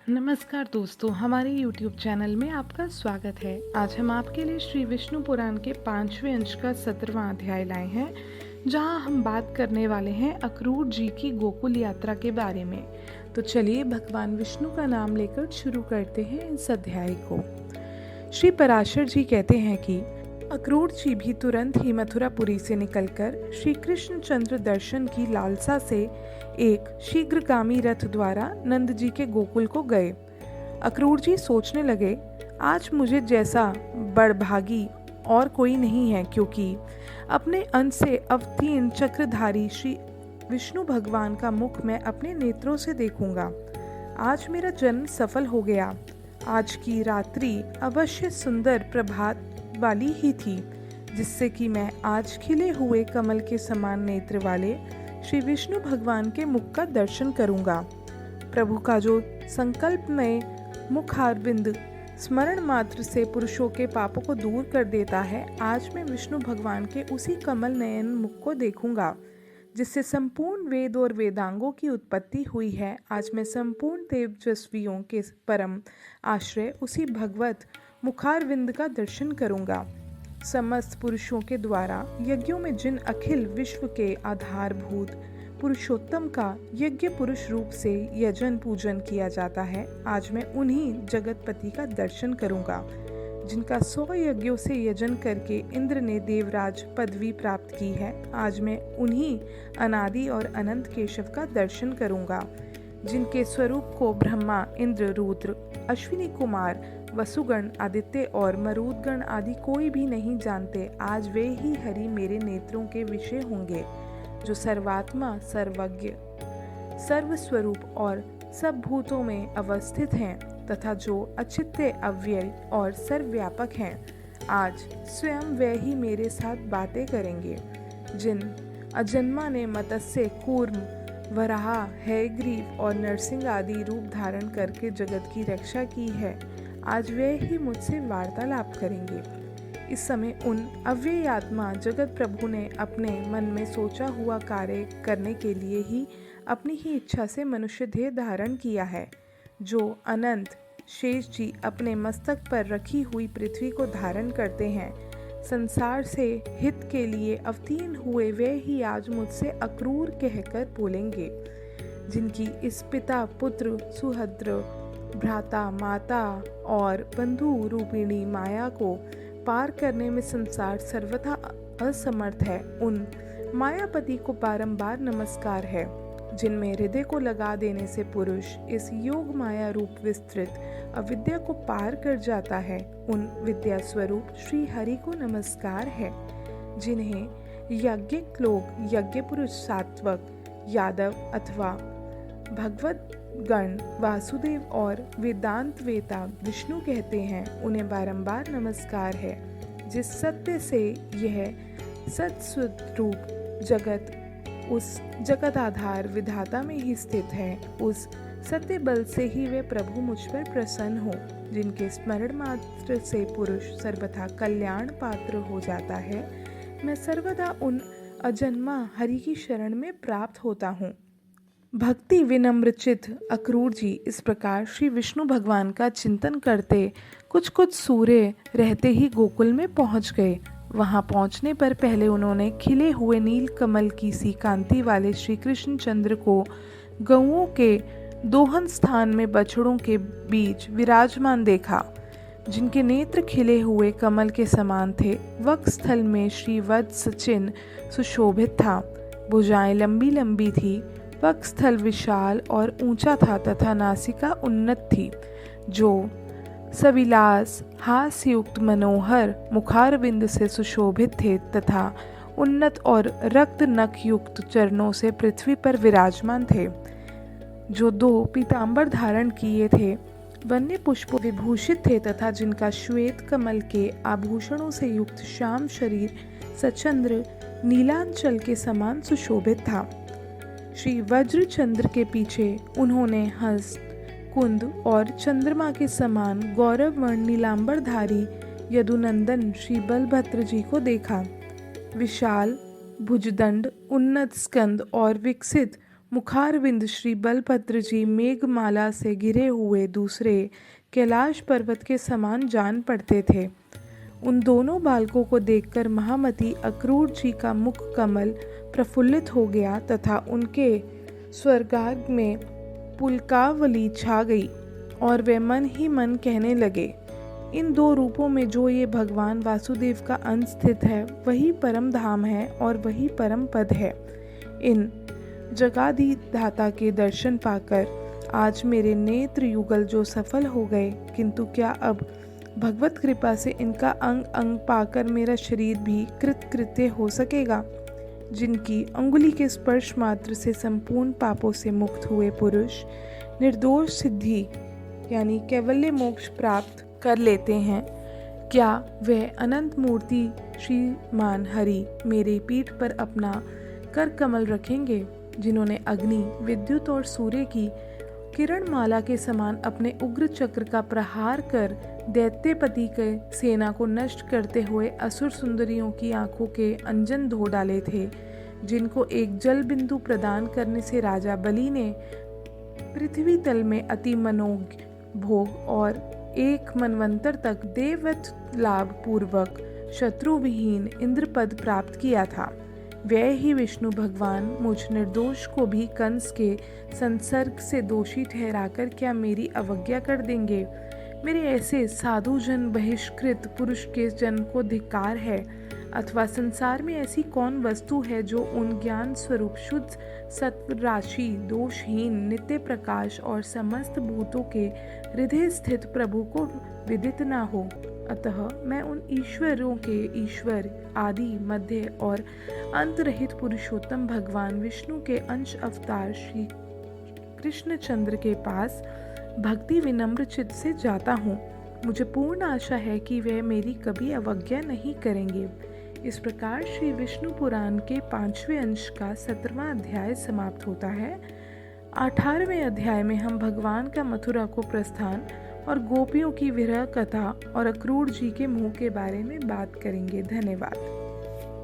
नमस्कार दोस्तों, हमारे YouTube चैनल में आपका स्वागत है। आज हम आपके लिए श्री विष्णु पुराण के 5वें अंश का 17वां अध्याय लाए हैं, जहां हम बात करने वाले हैं अक्रूर जी की गोकुल यात्रा के बारे में। तो चलिए भगवान विष्णु का नाम लेकर शुरू करते हैं इस अध्याय को। श्री पराशर जी कहते हैं कि अक्रूर जी भी तुरंत ही मथुरापुरी से निकलकर श्री कृष्ण चंद्र दर्शन की लालसा से एक शीघ्रगामी रथ द्वारा नंद जी के गोकुल को गए। अक्रूर जी सोचने लगे, आज मुझे जैसा बड़भागी और कोई नहीं है, क्योंकि अपने अंश से अवतीर्ण चक्रधारी श्री विष्णु भगवान का मुख मैं अपने नेत्रों से देखूंगा। आज मेरा जन्म सफल हो गया। आज की रात्रि अवश्य सुंदर प्रभात वाली ही थी, जिससे कि मैं आज खिले हुए कमल के समान नेत्र वाले श्री विष्णु भगवान के मुख का दर्शन करूंगा। प्रभु का जो संकल्पमय मुखारविंद स्मरण मात्र से पुरुषों के पापों को दूर कर देता है, आज मैं विष्णु भगवान के उसी कमल नयन मुख को देखूंगा जिससे संपूर्ण वेद और वेदांगों की उत्पत्ति हुई है। आज मैं संपूर्ण तेजस्वियों के परम आश्रय उसी भगवत मुखारविंद का दर्शन करूंगा। समस्त पुरुषों के द्वारा यज्ञों में जिन अखिल विश्व के आधारभूत पुरुषोत्तम का यज्ञ पुरुष रूप से यजन पूजन किया जाता है, आज मैं उन्हीं जगतपति का दर्शन करूंगा जिनका 100 यज्ञों से यजन करके इंद्र ने देवराज पदवी प्राप्त की है। आज मैं उन्हीं अनादि और अनंत केशव का दर्शन करूंगा जिनके स्वरूप को ब्रह्मा, इंद्र, रुद्र, अश्विनी कुमार, वसुगण, आदित्य और मरुदगण आदि कोई भी नहीं जानते। आज वे ही हरि मेरे नेत्रों के विषय होंगे, जो सर्वात्मा, सर्वज्ञ, सर्वस्वरूप और सब भूतों में अवस्थित हैं तथा जो अचित्य, अव्यय और सर्वव्यापक हैं। आज स्वयं वे ही मेरे साथ बातें करेंगे। जिन अजन्मा ने मत्स्य, कूर्म, वराह, हयग्रीव और नरसिंह आदि रूप धारण करके जगत की रक्षा की है, आज वे ही मुझसे वार्तालाप करेंगे। इस समय उन अव्यय आत्मा जगत प्रभु ने अपने मन में सोचा हुआ कार्य करने के लिए ही अपनी ही इच्छा से मनुष्य देह धारण किया है। जो अनंत शेष जी अपने मस्तक पर रखी हुई पृथ्वी को धारण करते हैं, संसार से हित के लिए अवतीर्ण हुए वे ही आज मुझसे अक्रूर कहकर बोलेंगे। जिनकी इस पिता, पुत्र, सुहद्र, भ्राता, माता और बंधु रूपिणी माया को पार करने में संसार सर्वथा असमर्थ है, उन मायापति को बारंबार नमस्कार है। जिनमें हृदय को लगा देने से पुरुष इस योग माया रूप विस्तृत अविद्या को पार कर जाता है, उन विद्या स्वरूप श्री हरि को नमस्कार है। जिन्हें यज्ञिक लोग यज्ञ पुरुष, सात्वक, यादव अथवा भगवत गण, वासुदेव और वेदांत वेता विष्णु कहते हैं, उन्हें बारंबार नमस्कार है। जिस सत्य से यह सत्स्वरूप जगत उस जगत आधार विधाता में ही स्थित है, उस सत्य बल से ही वे प्रभु मुझ पर प्रसन्न हो। जिनके स्मरण मात्र से पुरुष सर्वथा कल्याण पात्र हो जाता है, मैं सर्वदा उन अजन्मा हरि की शरण में प्राप्त होता हूँ। भक्ति विनम्र चित्त अक्रूर जी इस प्रकार श्री विष्णु भगवान का चिंतन करते कुछ सूर्य रहते ही गोकुल में पहुँच गए। वहां पहुंचने पर पहले उन्होंने खिले हुए नील कमल की सी कांति वाले श्री कृष्ण चंद्र को गौओं के दोहन स्थान में बछड़ों के बीच विराजमान देखा, जिनके नेत्र खिले हुए कमल के समान थे। वक्षस्थल में श्री वत्स चिन्ह सुशोभित था, भुजाएं लंबी लंबी थी, वक्षस्थल विशाल और ऊंचा था तथा नासिका उन्नत थी, जो सविलास हास्ययुक्त मनोहर मुखारविंद से सुशोभित थे तथा उन्नत और रक्त नख युक्त चरणों से पृथ्वी पर विराजमान थे। जो 2 पीतांबर धारण किए थे, वन्य पुष्पों विभूषित थे तथा जिनका श्वेत कमल के आभूषणों से युक्त श्याम शरीर सचंद्र नीलांचल के समान सुशोभित था। श्री वज्र चंद्र के पीछे उन्होंने हंस, कुंद और चंद्रमा के समान गौरव वर्ण नीलांबरधारी यदुनंदन श्री बलभद्र जी को देखा। विशाल भुजदंड, उन्नत स्कंद और विकसित मुखारविंद श्री बलभद्र जी मेघमाला से घिरे हुए दूसरे कैलाश पर्वत के समान जान पड़ते थे। उन दोनों बालकों को देखकर महामती अक्रूर जी का मुख कमल प्रफुल्लित हो गया तथा उनके स्वर्गार्ग में पुलकावली छा गई और वे मन ही मन कहने लगे, इन दो रूपों में जो ये भगवान वासुदेव का अंश स्थित है वही परम धाम है और वही परम पद है। इन जगाधिदाता के दर्शन पाकर आज मेरे नेत्र युगल जो सफल हो गए, किंतु क्या अब भगवत कृपा से इनका अंग अंग पाकर मेरा शरीर भी कृतकृत्य हो सकेगा। जिनकी अंगुली के स्पर्श मात्र से संपूर्ण पापों से मुक्त हुए पुरुष निर्दोष सिद्धि यानी कैवल्य मोक्ष प्राप्त कर लेते हैं, क्या वह अनंत मूर्ति श्रीमान हरि मेरे पीठ पर अपना कर कमल रखेंगे, जिन्होंने अग्नि, विद्युत और सूर्य की किरण माला के समान अपने उग्र चक्र का प्रहार कर दैत्यपति के सेना को नष्ट करते हुए असुर सुंदरियों की आंखों के अंजन धो डाले थे, जिनको एक जल बिंदु प्रदान करने से राजा बलि ने पृथ्वी तल में अति मनोज्ञ भोग और एक मनवंतर तक देवत्व लाभ पूर्वक शत्रु विहीन इंद्रपद प्राप्त किया था। वह ही विष्णु भगवान मुझ निर्दोष को भी कंस के संसर्ग से दोषी ठहराकर क्या मेरी अवज्ञा कर देंगे। मेरे ऐसे साधु जन बहिष्कृत पुरुष के जन्म को धिक्कार है, अथवा संसार में ऐसी कौन वस्तु है जो उन ज्ञान स्वरूप शुद्ध सत्व राशि दोषहीन नित्य प्रकाश और समस्त भूतों के हृदय स्थित प्रभु को विदित ना हो। अतः मैं उन ईश्वरों के ईश्वर आदि मध्य और अंतरहित पुरुषोत्तम भगवान विष्णु के अंश अवतार श्री कृष्णचंद्र के पास भक्ति विनम्र चित्त से जाता हूँ। मुझे पूर्ण आशा है कि वे मेरी कभी अवज्ञा नहीं करेंगे। इस प्रकार श्री विष्णु पुराण के 5वें अंश का 17वां अध्याय समाप्त होता है। 18वें अध्याय में हम भगवान का मथुरा को प्रस्थान और गोपियों की विरह कथा और अक्रूर जी के मुंह के बारे में बात करेंगे। धन्यवाद।